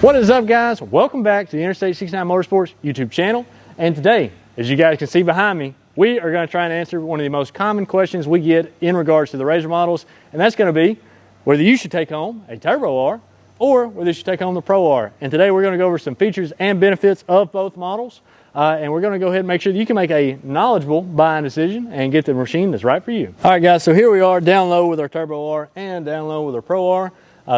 What is up, guys? Welcome back to the Interstate 69 Motorsports YouTube channel. And today, as you guys can see behind me, we are going to try and answer one of the most common questions we get in regards to the RZR models, and that's going to be whether you should take home a Turbo R or whether you should take home the Pro R. And today we're going to go over some features and benefits of both models, and we're going to go ahead and make sure that you can make a knowledgeable buying decision and get the machine that's right for you. All right, guys, so here we are down low with our Turbo R and down low with our Pro R.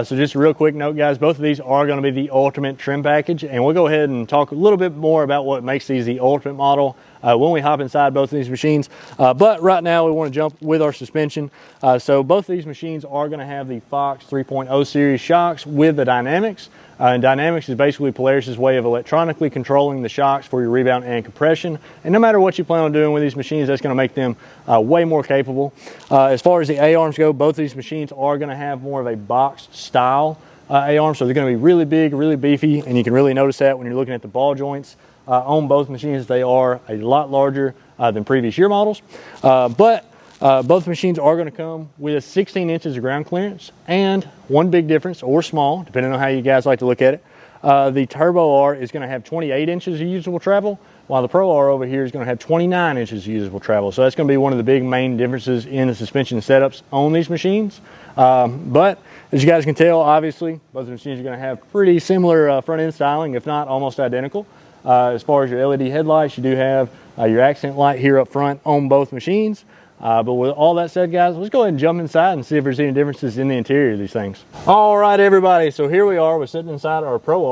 So just a real quick note, guys, both of these are going to be the ultimate trim package, and we'll go ahead and talk a little bit more about what makes these the ultimate model when we hop inside both of these machines. But right now we want to jump with our suspension. So both of these machines are going to have the Fox 3.0 series shocks with the DYNAMIX. And DYNAMIX is basically Polaris' way of electronically controlling the shocks for your rebound and compression. And no matter what you plan on doing with these machines, that's going to make them way more capable. As far as the A-arms go, both of these machines are going to have more of a boxed style A-arm. So they're going to be really big, really beefy, and you can really notice that when you're looking at the ball joints. On both machines, they are a lot larger than previous year models. But both machines are going to come with 16 inches of ground clearance, and one big difference, or small, depending on how you guys like to look at it, the Turbo R is going to have 28 inches of usable travel, while the Pro R over here is going to have 29 inches of usable travel. So that's going to be one of the big main differences in the suspension setups on these machines. But as you guys can tell, obviously, both the machines are going to have pretty similar front end styling, if not almost identical. As far as your LED headlights, you do have your accent light here up front on both machines. But with all that said, guys, let's go ahead and jump inside and see if there's any differences in the interior of these things. All right, everybody, so here we are. We're sitting inside our Pro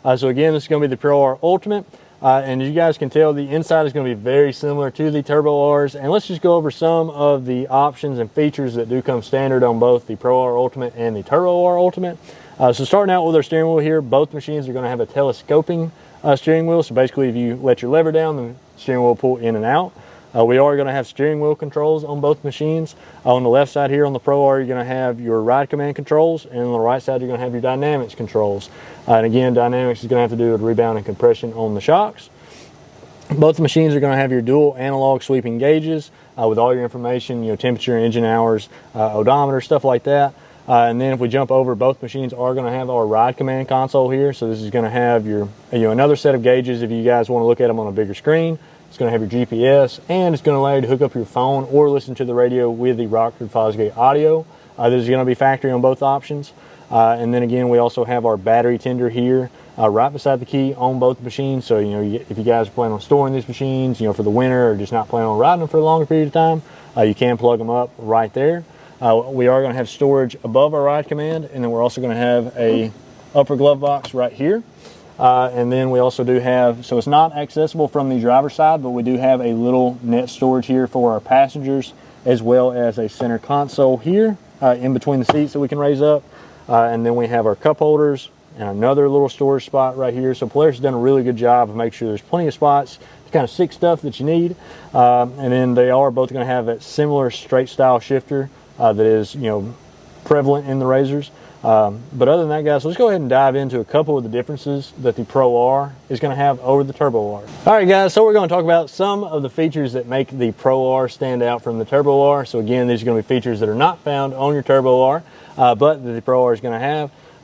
R. So again, this is going to be the Pro R Ultimate. And as you guys can tell, the inside is going to be very similar to the Turbo Rs. And let's just go over some of the options and features that do come standard on both the Pro R Ultimate and the Turbo R Ultimate. So starting out with our steering wheel here, both machines are going to have a telescoping steering wheel. So basically, if you let your lever down, the steering wheel will pull in and out. We are going to have steering wheel controls on both machines. On the left side here on the Pro R, you're going to have your ride command controls, and on the right side, you're going to have your DYNAMIX controls. And again, DYNAMIX is going to have to do with rebound and compression on the shocks. Both machines are going to have your dual analog sweeping gauges with all your information, temperature, engine hours, odometer, stuff like that. And then if we jump over, both machines are going to have our ride command console here. So this is going to have your, another set of gauges if you guys want to look at them on a bigger screen. It's going to have your GPS, and it's going to allow you to hook up your phone or listen to the radio with the Rockford Fosgate audio. This is going to be factory on both options. And then again, we also have our battery tender here right beside the key on both machines. So, if you guys are planning on storing these machines, for the winter, or just not planning on riding them for a longer period of time, you can plug them up right there. We are going to have storage above our ride command, and then we're also going to have a upper glove box right here. And then we also do have, so it's not accessible from the driver's side, but we do have a little net storage here for our passengers, as well as a center console here in between the seats that we can raise up. And then we have our cup holders and another little storage spot right here. So Polaris has done a really good job of making sure there's plenty of spots to kind of stick stuff that you need. And then they are both going to have that similar straight style shifter that is, prevalent in the RZRs. But other than that, guys, let's go ahead and dive into a couple of the differences that the Pro R is going to have over the Turbo R. All right, guys, so we're going to talk about some of the features that make the Pro R stand out from the Turbo R. So again, these are going to be features that are not found on your Turbo R, but that the Pro R is going to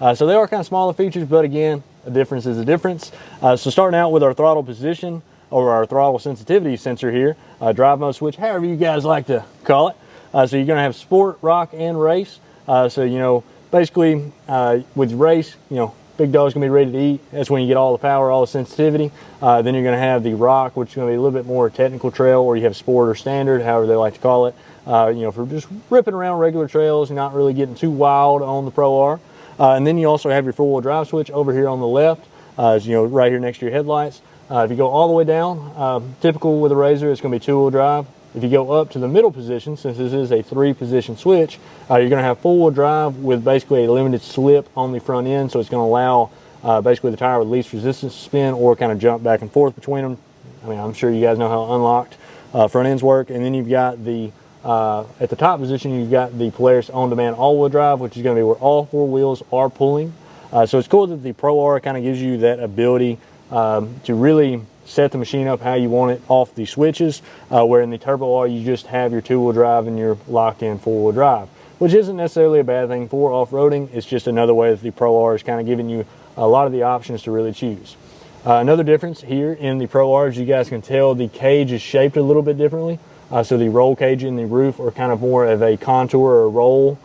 have. So they are kind of smaller features, but again, a difference is a difference. So starting out with our throttle position, or our throttle sensitivity sensor here, drive mode switch, however you guys like to call it. So you're going to have sport, rock, and race. So, basically, with race, big dog's going to be ready to eat. That's when you get all the power, all the sensitivity. Then you're going to have the rock, which is going to be a little bit more technical trail, or you have sport or standard, however they like to call it. For just ripping around regular trails, not really getting too wild on the Pro R. And then you also have your four-wheel drive switch over here on the left, right here next to your headlights. If you go all the way down, typical with a RZR, it's going to be two-wheel drive. If you go up to the middle position, since this is a three-position switch, you're going to have four-wheel drive with basically a limited slip on the front end, so it's going to allow basically the tire with least resistance to spin or kind of jump back and forth between them. I'm sure you guys know how unlocked front ends work. And then you've got the, at the top position, you've got the Polaris on-demand all-wheel drive, which is going to be where all four wheels are pulling. So it's cool that the Pro R kind of gives you that ability to really set the machine up how you want it off the switches, where in the Turbo R you just have your two-wheel drive and your locked-in four-wheel drive, which isn't necessarily a bad thing for off-roading. It's just another way that the Pro R is kind of giving you a lot of the options to really choose. Another difference here in the Pro R, as you guys can tell, the cage is shaped a little bit differently. So the roll cage and the roof are kind of more of a contour or a roll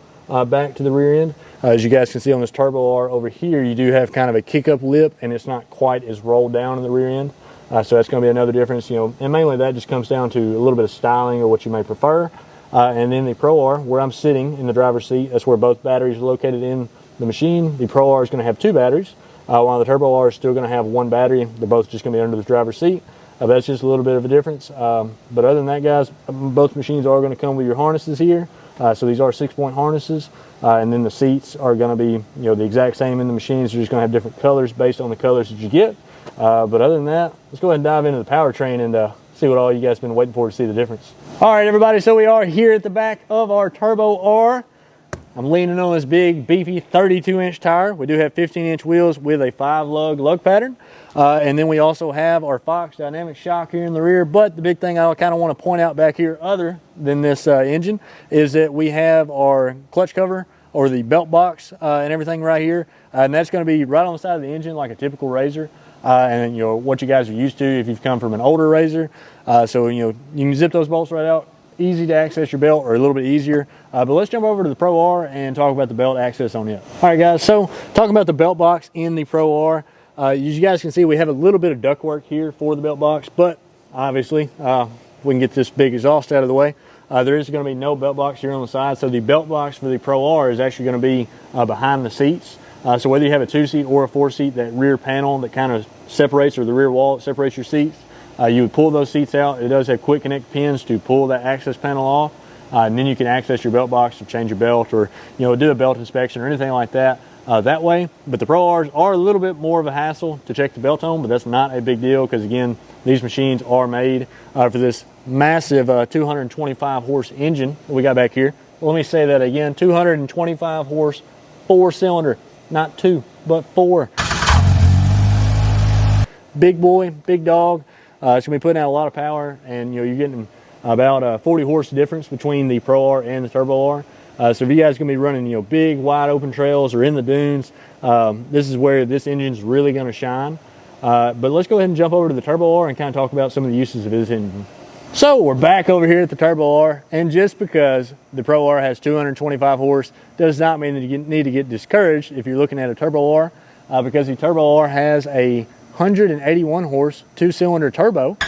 back to the rear end. As you guys can see on this Turbo R over here, you do have kind of a kick-up lip, and it's not quite as rolled down in the rear end. So that's going to be another difference, you know, and mainly that just comes down to a little bit of styling or what you may prefer. And then the Pro R, where I'm sitting in the driver's seat, that's where both batteries are located in the machine. The Pro R is going to have 2 batteries, while the Turbo R is still going to have 1 battery. They're both just going to be under the driver's seat. That's just a little bit of a difference. But other than that, guys, both machines are going to come with your harnesses here. So these are 6-point harnesses, and then the seats are going to be, you know, the exact same in the machines. They're just going to have different colors based on the colors that you get. But other than that, let's go ahead and dive into the powertrain and see what all you guys have been waiting for to see the difference. All right, everybody, so we are here at the back of our Turbo R. I'm leaning on this big, beefy 32-inch tire. We do have 15-inch wheels with a 5-lug lug pattern. And then we also have our Fox DYNAMIX shock here in the rear. But the big thing I kind of want to point out back here, other than this engine, is that we have our clutch cover, or the belt box, and everything right here. And that's going to be right on the side of the engine like a typical RZR. And, you know, what you guys are used to if you've come from an older RZR. So, you know, you can zip those bolts right out. Easy to access your belt, or a little bit easier. But let's jump over to the Pro R and talk about the belt access on it. All right, guys, so talking about the belt box in the Pro R, as you guys can see, we have a little bit of ductwork here for the belt box, but obviously, we can get this big exhaust out of the way. There is going to be no belt box here on the side, so the belt box for the Pro R is actually going to be behind the seats. So whether you have a 2-seat or a 4-seat, that rear panel that kind of separates, or the rear wall that separates your seats, you would pull those seats out. It does have quick connect pins to pull that access panel off, and then you can access your belt box to change your belt, or, you know, do a belt inspection or anything like that that way. But the Pro Rs are a little bit more of a hassle to check the belt on, but that's not a big deal, because again, these machines are made for this massive 225 horse engine that we got back here. Let me say that again, 225 horse, 4-cylinder, not 2 but 4. Big boy, big dog. It's going to be putting out a lot of power, and, you know, you're getting about a 40 horse difference between the Pro R and the Turbo R. So if you guys are going to be running, you know, big wide open trails or in the dunes, this is where this engine's really going to shine. But let's go ahead and jump over to the Turbo R and kind of talk about some of the uses of this engine. So we're back over here at the Turbo R, and just because the Pro R has 225 horse does not mean that you need to get discouraged if you're looking at a Turbo R, because the Turbo R has a 181 horse 2-cylinder turbo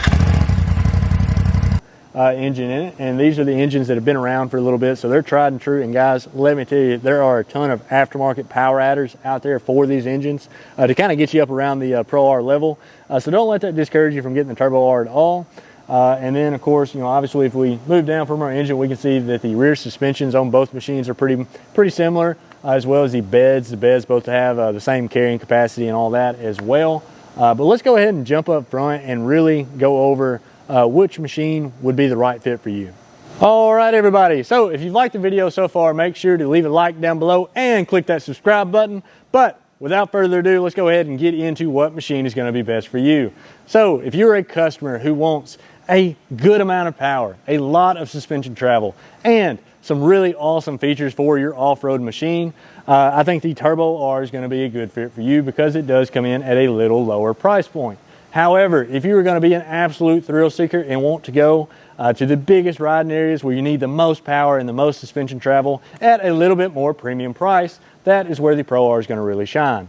engine in it, and these are the engines that have been around for a little bit, so they're tried and true. And guys, let me tell you, there are a ton of aftermarket power adders out there for these engines to kind of get you up around the Pro R level. So don't let that discourage you from getting the Turbo R at all. And then, of course, you know, obviously if we move down from our engine, we can see that the rear suspensions on both machines are pretty similar, as well as the beds. The beds both have the same carrying capacity and all that as well. But let's go ahead and jump up front and really go over which machine would be the right fit for you. All right, everybody. So if you've liked the video so far, make sure to leave a like down below and click that subscribe button. But without further ado, let's go ahead and get into what machine is going to be best for you. So if you're a customer who wants a good amount of power, a lot of suspension travel, and some really awesome features for your off-road machine, I think the Turbo R is going to be a good fit for you, because it does come in at a little lower price point. However, if you are going to be an absolute thrill seeker and want to go to the biggest riding areas where you need the most power and the most suspension travel at a little bit more premium price, that is where the Pro R is going to really shine.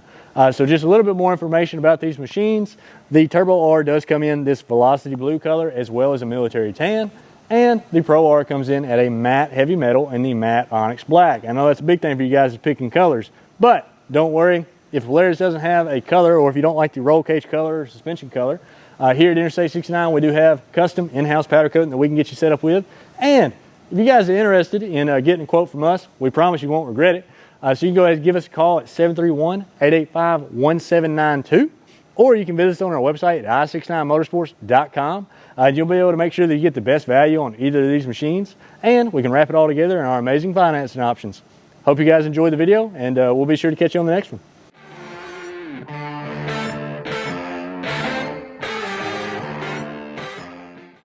So just a little bit more information about these machines. The Turbo R does come in this Velocity blue color, as well as a military tan. And the Pro R comes in at a matte heavy metal and the matte onyx black. I know that's a big thing for you guys is picking colors, but don't worry. If Polaris doesn't have a color, or if you don't like the roll cage color or suspension color, here at Interstate 69 we do have custom in-house powder coating that we can get you set up with. And if you guys are interested in getting a quote from us, we promise you won't regret it. So you can go ahead and give us a call at 731-885-1792, or you can visit us on our website at i69motorsports.com. You'll be able to make sure that you get the best value on either of these machines, and we can wrap it all together in our amazing financing options. Hope you guys enjoyed the video, and we'll be sure to catch you on the next one.